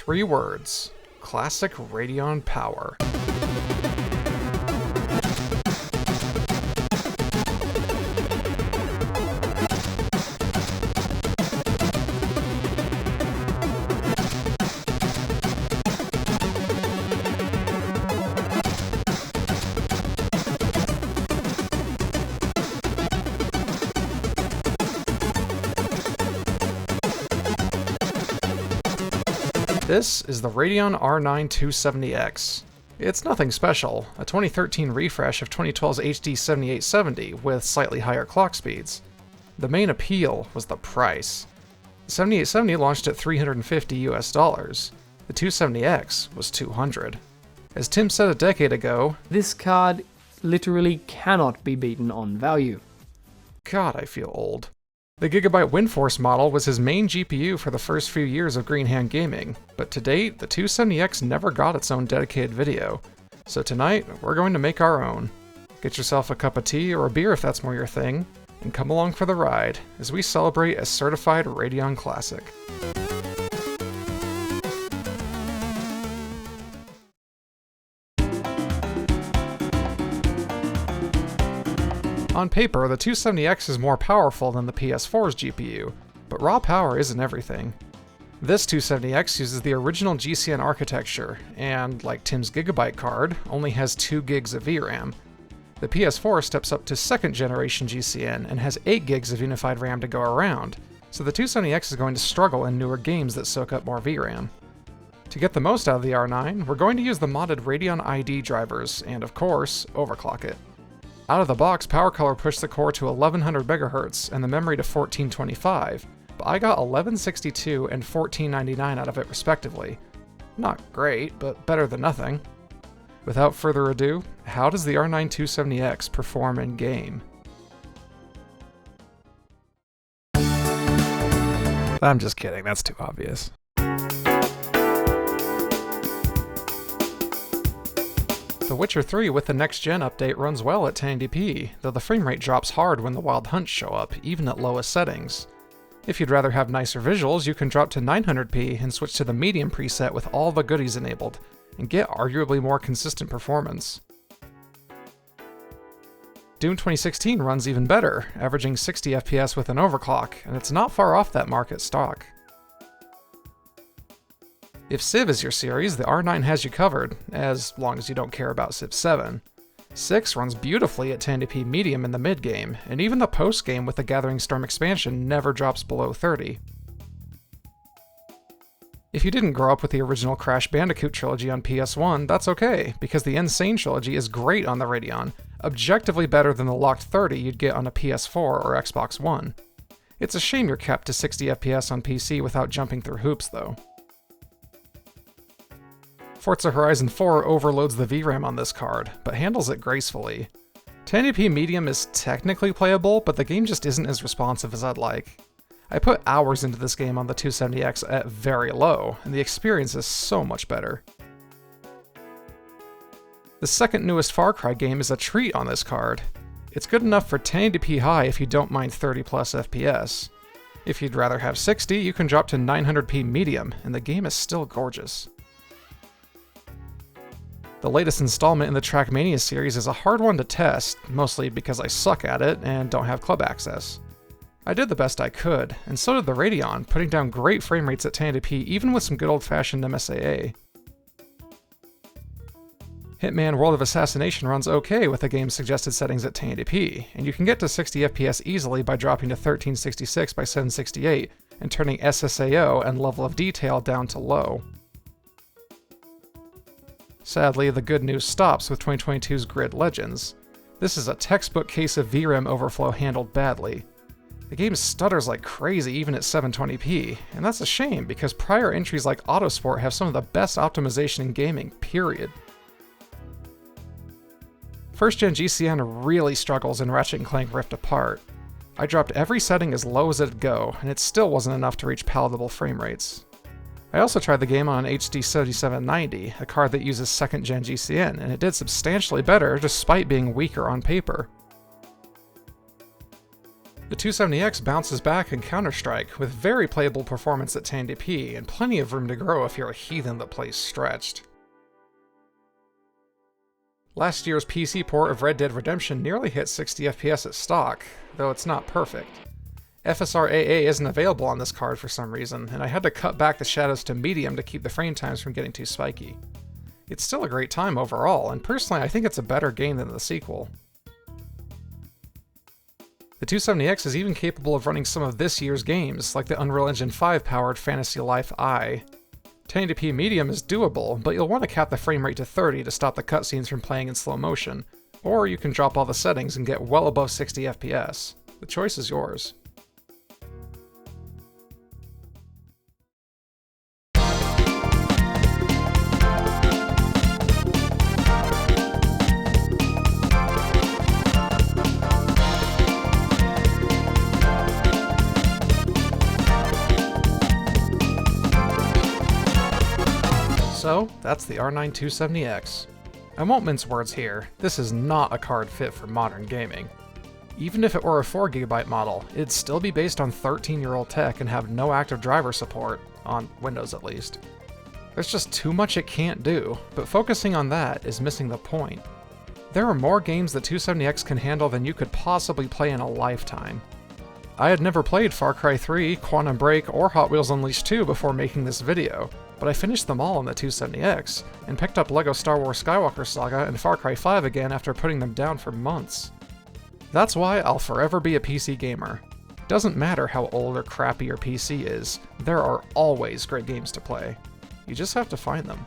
3 words. Classic Radeon power. This is the Radeon R9 270X. It's nothing special, a 2013 refresh of 2012's HD 7870 with slightly higher clock speeds. The main appeal was the price. The 7870 launched at $350 US. The 270X was $200. As Tim said a decade ago, this card literally cannot be beaten on value. God, I feel old. The Gigabyte Windforce model was his main GPU for the first few years of Green Hand Gaming, but to date, the 270X never got its own dedicated video. So tonight, we're going to make our own. Get yourself a cup of tea or a beer if that's more your thing, and come along for the ride as we celebrate a certified Radeon classic. On paper, the 270X is more powerful than the PS4's GPU, but raw power isn't everything. This 270X uses the original GCN architecture, and, like Tim's Gigabyte card, only has 2 gigs of VRAM. The PS4 steps up to 2nd generation GCN and has 8 gigs of unified RAM to go around, so the 270X is going to struggle in newer games that soak up more VRAM. To get the most out of the R9, we're going to use the modded Radeon ID drivers, and of course, overclock it. Out of the box, Powercolor pushed the core to 1100 MHz and the memory to 1425, but I got 1162 and 1499 out of it respectively. Not great, but better than nothing. Without further ado, how does the R9 270X perform in game? I'm just kidding, that's too obvious. The Witcher 3 with the next-gen update runs well at 1080p, though the frame rate drops hard when the wild hunts show up, even at lowest settings. If you'd rather have nicer visuals, you can drop to 900p and switch to the medium preset with all the goodies enabled, and get arguably more consistent performance. Doom 2016 runs even better, averaging 60 FPS with an overclock, and it's not far off that mark at stock. If Civ is your series, the R9 has you covered, as long as you don't care about Civ 7. 6 runs beautifully at 1080p medium in the mid-game, and even the post-game with the Gathering Storm expansion never drops below 30. If you didn't grow up with the original Crash Bandicoot trilogy on PS1, that's okay, because the Sane trilogy is great on the Radeon, objectively better than the locked 30 you'd get on a PS4 or Xbox One. It's a shame you're capped to 60 FPS on PC without jumping through hoops, though. Forza Horizon 4 overloads the VRAM on this card, but handles it gracefully. 1080p medium is technically playable, but the game just isn't as responsive as I'd like. I put hours into this game on the 270X at very low, and the experience is so much better. The second newest Far Cry game is a treat on this card. It's good enough for 1080p high if you don't mind 30 plus FPS. If you'd rather have 60, you can drop to 900p medium, and the game is still gorgeous. The latest installment in the Trackmania series is a hard one to test, mostly because I suck at it and don't have club access. I did the best I could, and so did the Radeon, putting down great frame rates at 1080p even with some good old-fashioned MSAA. Hitman World of Assassination runs okay with the game's suggested settings at 1080p, and you can get to 60 FPS easily by dropping to 1366 by 768 and turning SSAO and level of detail down to low. Sadly, the good news stops with 2022's Grid Legends. This is a textbook case of VRAM overflow handled badly. The game stutters like crazy even at 720p, and that's a shame because prior entries like Autosport have some of the best optimization in gaming, period. First Gen GCN really struggles in Ratchet & Clank Rift Apart. I dropped every setting as low as it'd go, and it still wasn't enough to reach palatable frame rates. I also tried the game on an HD 7790, a card that uses 2nd Gen GCN, and it did substantially better despite being weaker on paper. The 270X bounces back in Counter-Strike, with very playable performance at 1080p and plenty of room to grow if you're a heathen that plays stretched. Last year's PC port of Red Dead Redemption nearly hit 60 FPS at stock, though it's not perfect. FSR-AA isn't available on this card for some reason, and I had to cut back the shadows to medium to keep the frame times from getting too spiky. It's still a great time overall, and personally I think it's a better game than the sequel. The 270X is even capable of running some of this year's games, like the Unreal Engine 5 powered Fantasy Life I. 1080p medium is doable, but you'll want to cap the frame rate to 30 to stop the cutscenes from playing in slow motion, or you can drop all the settings and get well above 60 FPS. The choice is yours. So, that's the R9 270X. I won't mince words here, this is not a card fit for modern gaming. Even if it were a 4GB model, it'd still be based on 13-year-old tech and have no active driver support, on Windows at least. There's just too much it can't do, but focusing on that is missing the point. There are more games that 270X can handle than you could possibly play in a lifetime. I had never played Far Cry 3, Quantum Break, or Hot Wheels Unleashed 2 before making this video, but I finished them all on the 270X, and picked up LEGO Star Wars Skywalker Saga and Far Cry 5 again after putting them down for months. That's why I'll forever be a PC gamer. Doesn't matter how old or crappy your PC is, there are always great games to play. You just have to find them.